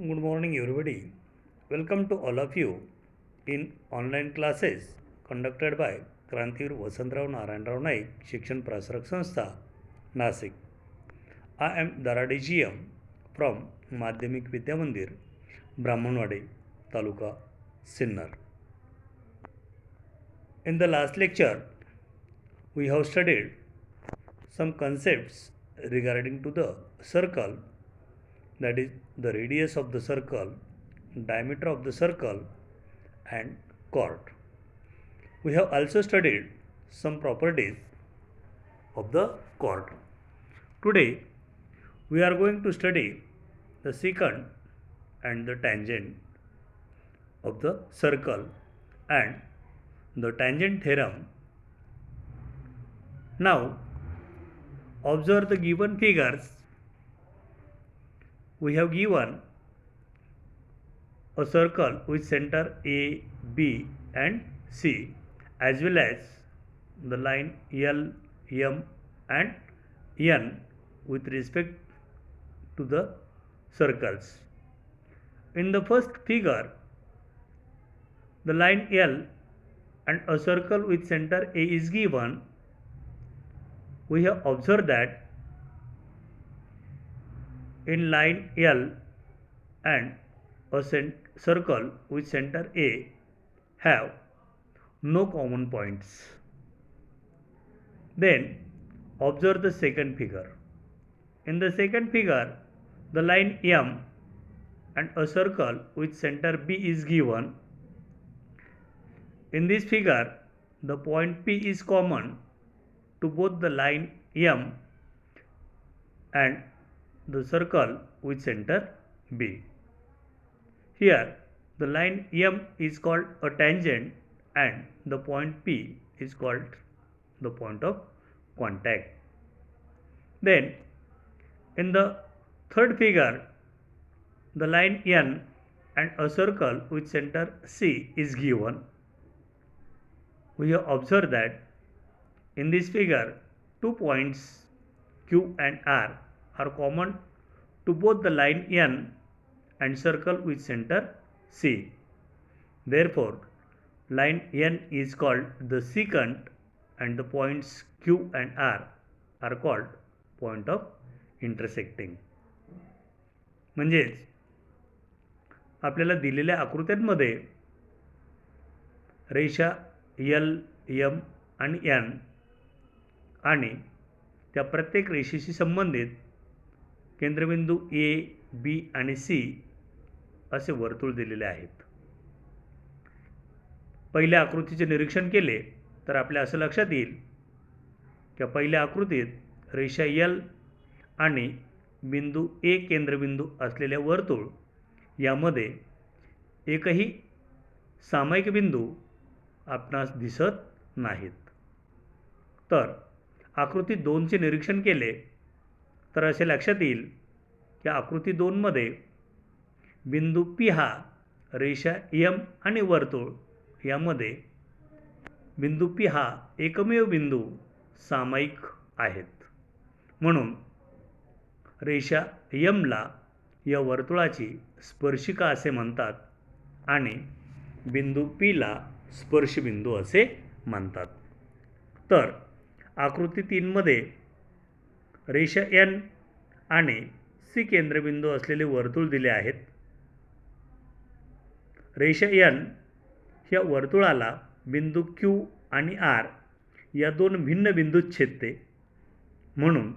Good morning, everybody. Welcome to all of you in online classes conducted by Krantir Vasantrao Narayanrao Naik Shikshan Prasarak Sanstha, Nasik. I am Darade GM from Madhyamik Vidya Mandir, Brahmanwadi, Taluka, Sinnar. In the last lecture, we have studied some concepts regarding to the circle, that is the radius of the circle, diameter of the circle, and chord. We have also studied some properties of the chord. Today we are going to study the secant and the tangent of the circle and the tangent theorem. Now observe the given figures. We have given a circle with center A, B and C, as well as the line L, M and N with respect to the circles. In the first figure, the line L and a circle with center A is given. We have observed that in line L and a circle with center A have no common points. Then observe the second figure. In the second figure, the line M and a circle with center B is given. In this figure, the point P is common to both the line M and the circle with center B. Here, the line M is called a tangent and the point P is called the point of contact. Then, in the third figure, the line N and a circle with center C is given. We have observed that in this figure, 2 points Q and R are common to both the line N and circle with center C. Therefore, line N is called the secant and the points Q and R are called point of intersecting. म्हणजेच आपल्याला दिलेल्या आकृत्यांमध्ये रेषा L, M आणि N आणि त्या प्रत्येक रेषेशी संबंधित केंद्रबिंदू A, B आणि C असे वर्तुळ दिलेले आहेत. पहिल्या आकृतीचे निरीक्षण केले तर आपल्या असं लक्षात येईल की पहिल्या आकृतीत रेषा L आणि बिंदू A केंद्रबिंदू असलेले वर्तुळ यामध्ये एकही सामायिक बिंदू आपणास दिसत नाहीत. तर आकृती 2चे निरीक्षण केले तर असे लक्षात येईल की आकृती 2 मध्ये बिंदू P हा रेषा M आणि वर्तुळ यामध्ये बिंदू P हा एकमेव बिंदू सामायिक आहेत. म्हणून रेषा M ला या वर्तुळाची स्पर्शिका असे म्हणतात आणि बिंदू P ला स्पर्शबिंदू असे म्हणतात. तर आकृती 3 मध्ये रेषा N आणि C केंद्रबिंदू असलेले वर्तुळ दिले आहेत. रेषा N या वर्तुळाला बिंदू Q आणि R या दोन भिन्न बिंदूत छेदते. म्हणून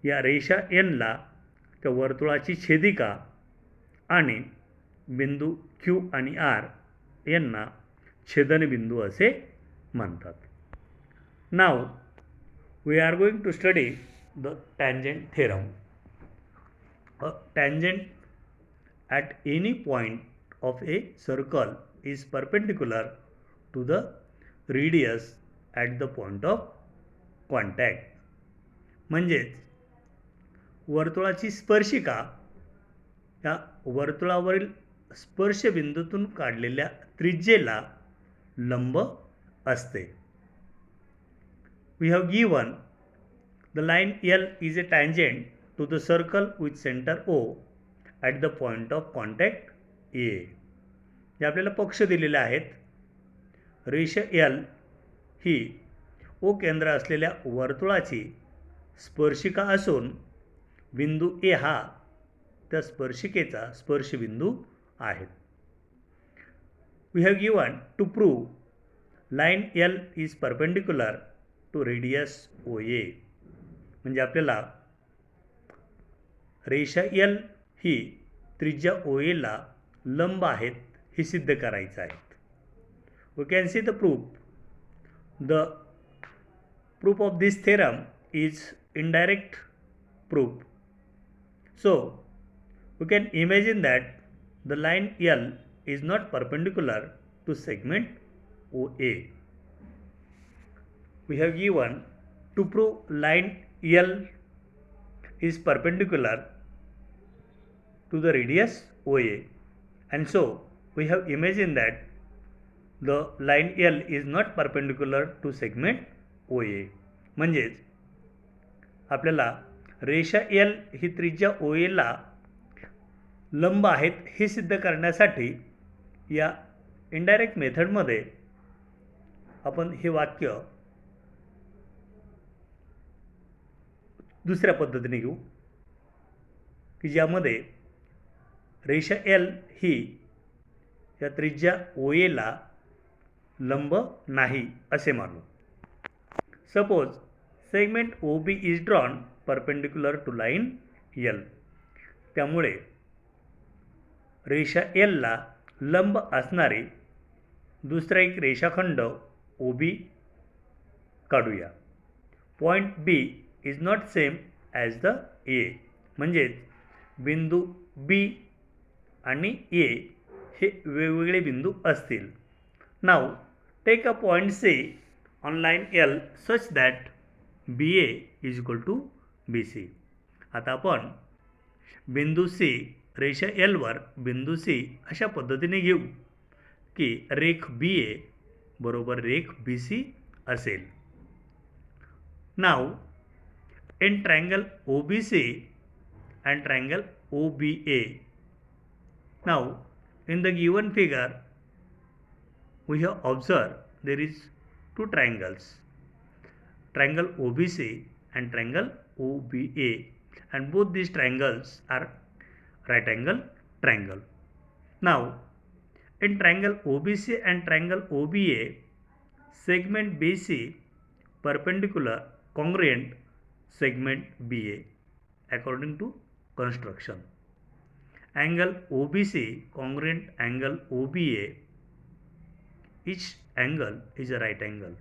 या रेषा N ला त्या वर्तुळाची छेदिका आणि बिंदू Q आणि R यांना छेदनबिंदू असे म्हणतात. नाव we are going to study the tangent theorem. A tangent at any point of a circle is perpendicular to the radius at the point of contact. म्हणजेच वर्तुळाची स्पर्शिका या वर्तुळावरील स्पर्शबिंदूतून काढलेल्या त्रिज्येला लंब असते. We have given the line L is a tangent to the circle with center O at the point of contact A. जे आपल्याला पक्ष दिलेले आहेत. रेषा एल ही ओ केंद्र असलेल्या वर्तुळाची स्पर्शिका असून बिंदू ए हा त्या स्पर्शिकेचा स्पर्शबिंदू आहे. We have given to prove line L is perpendicular to radius O A. म्हणजे आपल्याला रेषा एल ही त्रिज्या ओ एला लंब आहेत हे सिद्ध करायचं आहे. We can see the proof. The proof of this theorem is indirect proof. So we can imagine that the line L is not perpendicular to segment OA. We have given to prove line L is perpendicular to the radius OA, and so we have imagined that the line L is not perpendicular to segment OA. म्हणजेच आपल्याला रेषा L ही त्रिज्या ओ एला लंब आहेत हे सिद्ध करण्यासाठी या इनडायरेक्ट मेथडमध्ये आपण हे वाक्य दुसऱ्या पद्धतीने घेऊ की ज्यामध्ये रेषा एल ही या त्रिज्या ओ एला लंब नाही असे मानू. Suppose segment OB is drawn perpendicular to line L. त्यामुळे रेषा L ला लंब असणारे दुसरा एक रेषाखंड OB काढूया. Point B is not same as the A. म्हणजेच बिंदू B आणि A हे वेगवेगळे बिंदू असतील. Now take a point C on line L such that BA is equal to BC. आता आपण बिंदू C रेषा L वर बिंदू C अशा पद्धतीने घेऊ की रेख BA बरोबर रेख BC असेल. Now in triangle OBC and triangle OBA. Now in the given figure we have observed there is two triangles, triangle OBC and triangle OBA, and both these triangles are right angle triangle. Now in triangle OBC and triangle OBA, segment BC perpendicular congruent segment BA according to construction. Angle OBC congruent angle OBA, each angle is a right angle.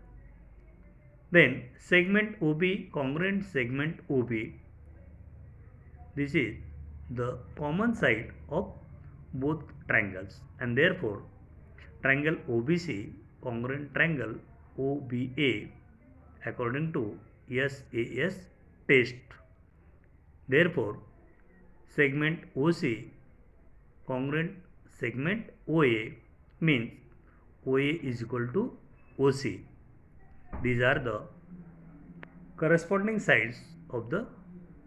Then segment OB congruent segment OB, this is the common side of both triangles, and therefore triangle OBC congruent triangle OBA according to SAS test. Therefore segment OC congruent segment OA means OA is equal to OC. These are the corresponding sides of the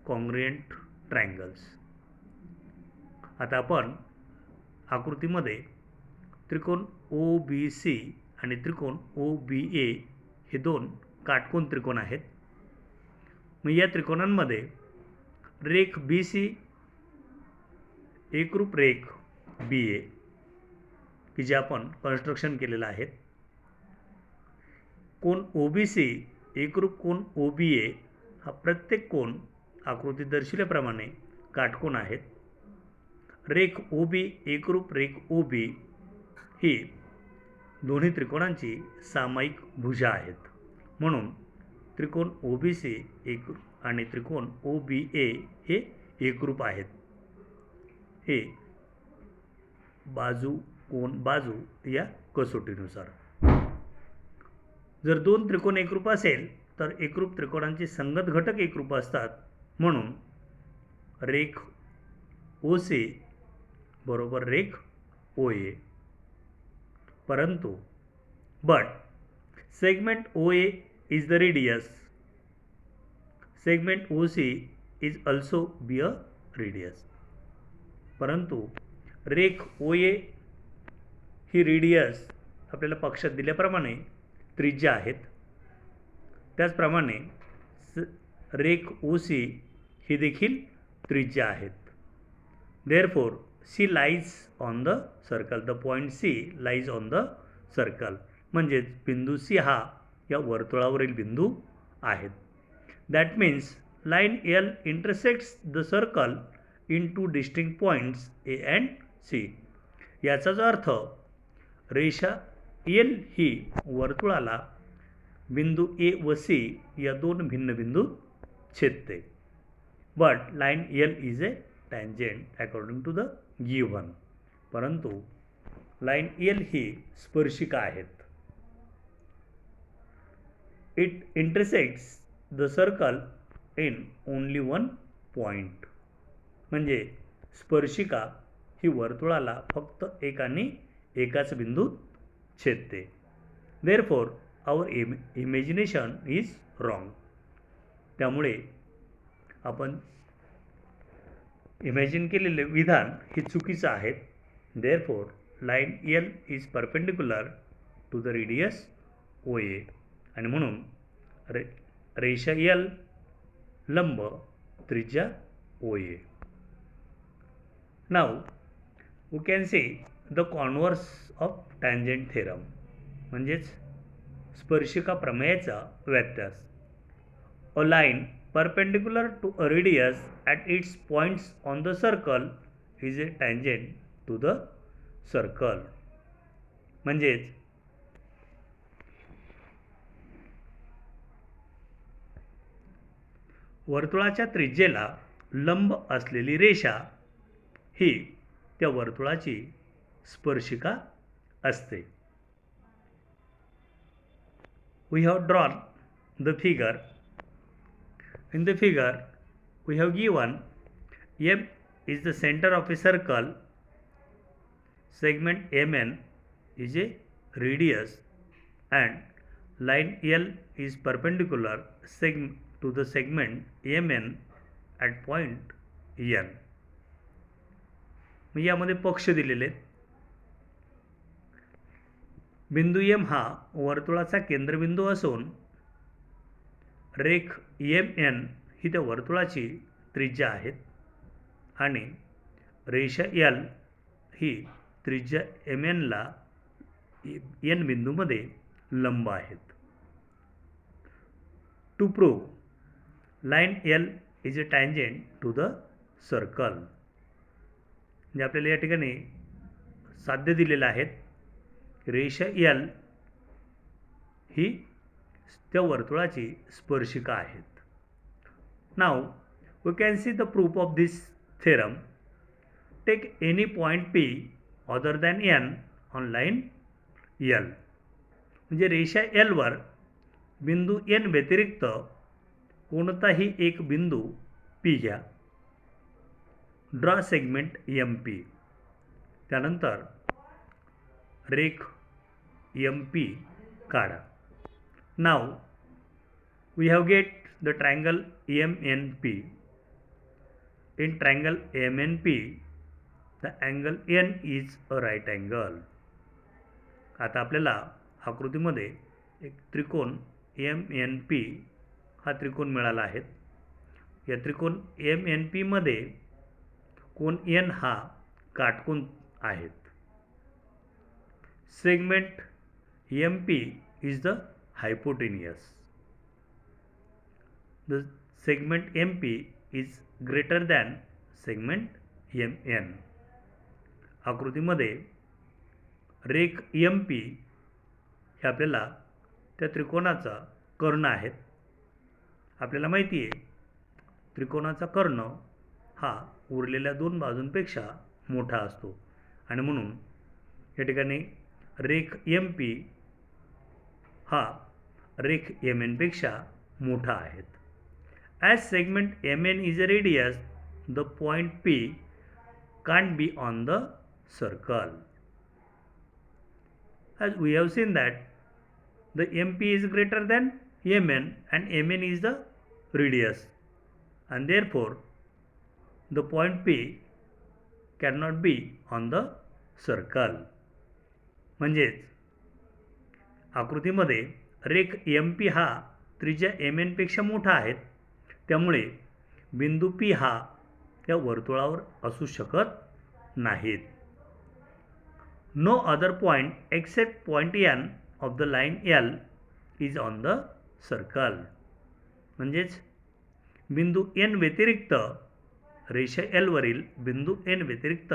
congruent triangles. आता आपण आकृतीमध्ये त्रिकोण OBC आणि त्रिकोण OBA हे दोन काटकोन त्रिकोण आहेत. मग या त्रिकोणांमध्ये रेख BC एकरूप रेख BA की जे आपण कन्स्ट्रक्शन केलेलं आहे. कोन OBC एकरूप कोन OBA हा प्रत्येक कोन आकृतीत दर्शविल्याप्रमाणे काटकोन आहेत. रेख OB एकरूप रेख OB ही दोन्ही त्रिकोणांची सामायिक भुजा आहेत. म्हणून त्रिकोण OBC एकरूप आणि त्रिकोण OBA हे एकरूप आहेत. हे बाजू कोन बाजू या कसोटीनुसार. जर दोन त्रिकोण एकरूप असेल तर एकरूप त्रिकोणांचे संगत घटक एकरूप असतात. म्हणून रेख OC बरोबर रेख OA. परंतु segment OA is the radius, segment OC is also be a radius. परंतु रेख OA ही रेडियस आपल्याला पक्षात दिल्याप्रमाणे त्रिज्या आहेत. त्याचप्रमाणे रेख OC ही देखील त्रिज्या आहेत. Therefore C lies on the circle. The point C lies on the circle. म्हणजेच बिंदू C हा या वर्तुळावरील बिंदू आहेत. That means line L intersects the circle in two distinct points A and C. याचाच अर्थ रेषा L ही वर्तुळाला बिंदू A व C या दोन भिन्न बिंदूत छेदते. But line L is a tangent according to the given. परंतु लाईन L ही स्पर्शिका आहेत. It intersects the circle in only one point. म्हणजे स्पर्शिका ही वर्तुळाला फक्त एकाच बिंदूत छेदते. Therefore our imagination is wrong. त्यामुळे आपण इमॅजिन केलेले विधान हे चुकीचं आहे. Therefore line L is perpendicular to the radius OA. आणि म्हणून रेषा L लंब त्रिज्या OA. Now we can see the converse of tangent theorem. म्हणजेच स्पर्शिका प्रमेयाचा व्यत्यास. A line perpendicular to a radius at its points on the circle is a tangent to the circle. म्हणजेच वर्तुळाच्या त्रिज्येला लंब असलेली रेषा ही त्या वर्तुळाची स्पर्शिका असते. We have drawn the figure. In the figure, we have given M is the center of a circle, segment MN is a radius, and line L is perpendicular to the segment MN at point N. म्हणजे यामध्ये पक्ष दिलेले आहेत. बिंदू M हा वर्तुळाचा केंद्रबिंदू असून रेख MN ही त्या वर्तुळाची त्रिज्या आहेत आणि रेषा L ही त्रिज्या MN ला N बिंदूमध्ये लंब आहेत. To prove line L is a tangent to the circle. म्हणजे आपल्याला या ठिकाणी साध्य दिलेलं आहे. रेषा L ही त्या वर्तुळाची स्पर्शिका आहेत. नाव we can see the proof of this theorem. Take any point P other than N on line L. म्हणजे रेषा L वर बिंदू N व्यतिरिक्त कोणताही एक बिंदू P घ्या. Draw segment MP. त्यानंतर रेख MP काढा. Now we have get the triangle MNP. In triangle MNP, the angle N is a right angle. आता आपल्याला आकृतीमध्ये एक त्रिकोण MNP हा त्रिकोण मिळाला आहे. या त्रिकोण MNP मध्ये कोन N हा काटकोन आहेत. Segment MP is the hypotenuse. The segment MP is greater than segment MN. आकृतीमध्ये रेख MP हे आपल्याला त्या त्रिकोणाचा कर्ण आहेत. आपल्याला माहिती आहे त्रिकोणाचा कर्ण हा उरलेल्या दोन बाजूंपेक्षा मोठा असतो आणि म्हणून या ठिकाणी रेख MP हा रेख MN पेक्षा मोठा आहेत. As segment MN is a radius, the point P can't be on the circle. As we have seen that the MP is greater than MN and MN is the radius, and therefore the point P can not be on the circle. म्हणजेच आकृतीमध्ये रेख M P हा त्रिज्या M एनपेक्षा मोठा आहे, त्यामुळे बिंदू P हा या वर्तुळावर असू शकत नाहीत. No other point except point N of the line L is on the circle. म्हणजेच बिंदू एन व्यतिरिक्त, रेषा एलवरील बिंदू एन व्यतिरिक्त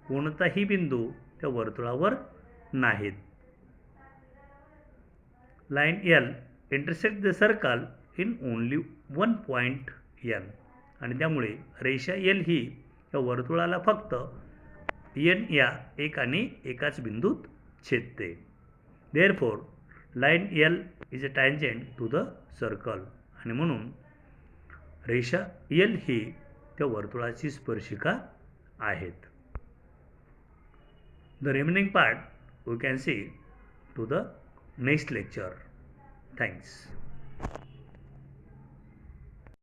कोणताही बिंदू त्या वर्तुळावर नाहीत. Line L intersect the circle in only one point N. आणि त्यामुळे रेषा एल ही या वर्तुळाला फक्त एन या एक आणि एकाच बिंदूत छेदते. Therefore line L is a tangent to the circle. आणि म्हणून रेषा एल ही त्या वर्तुळाची स्पर्शिका आहेत. The remaining part we can see to the next lecture. Thanks.